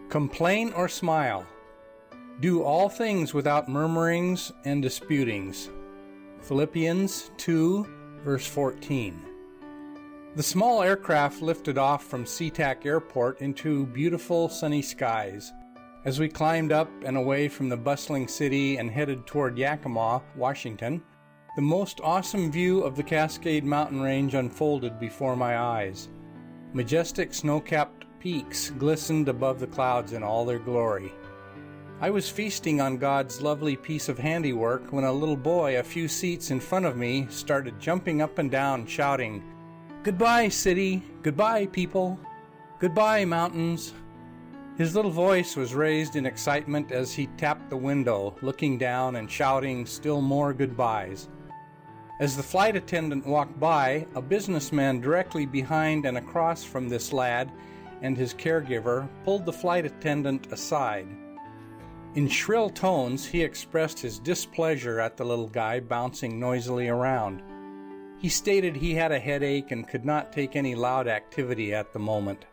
Complain or smile. Do all things without murmurings and disputings. Philippians 2, verse 14. The small aircraft lifted off from Sea-Tac Airport into beautiful sunny skies. As we climbed up and away from the bustling city and headed toward Yakima, Washington, the most awesome view of the Cascade Mountain Range unfolded before my eyes. Majestic snow-capped peaks glistened above the clouds in all their glory. I was feasting on God's lovely piece of handiwork when a little boy a few seats in front of me started jumping up and down, shouting, "Goodbye, city! Goodbye, people! Goodbye, mountains!" His little voice was raised in excitement as he tapped the window, looking down and shouting still more goodbyes. As the flight attendant walked by, a businessman directly behind and across from this lad and his caregiver pulled the flight attendant aside. In shrill tones, he expressed his displeasure at the little guy bouncing noisily around. He stated he had a headache and could not take any loud activity at the moment.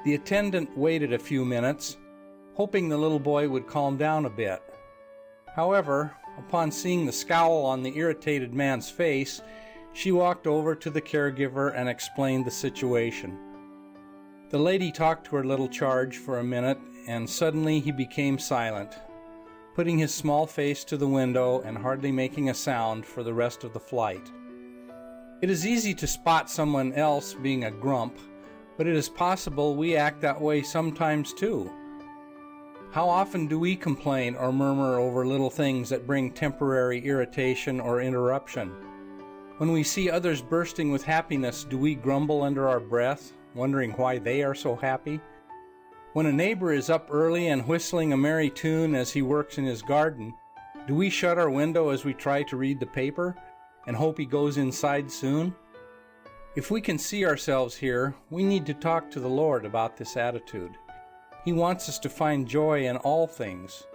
The attendant waited a few minutes, hoping the little boy would calm down a bit. However, upon seeing the scowl on the irritated man's face, she walked over to the caregiver and explained the situation. The lady talked to her little charge for a minute, and suddenly he became silent, putting his small face to the window and hardly making a sound for the rest of the flight. It is easy to spot someone else being a grump, but it is possible we act that way sometimes too. How often do we complain or murmur over little things that bring temporary irritation or interruption? When we see others bursting with happiness, do we grumble under our breath, wondering why they are so happy? When a neighbor is up early and whistling a merry tune as he works in his garden, do we shut our window as we try to read the paper and hope he goes inside soon? If we can see ourselves here, we need to talk to the Lord about this attitude. He wants us to find joy in all things.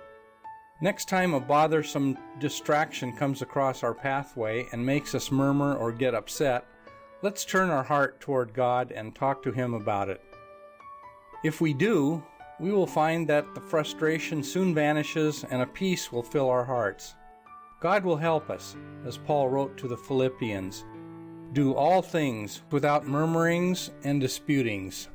Next time a bothersome distraction comes across our pathway and makes us murmur or get upset, let's turn our heart toward God and talk to Him about it. If we do, we will find that the frustration soon vanishes and a peace will fill our hearts. God will help us, as Paul wrote to the Philippians, "Do all things without murmurings and disputings."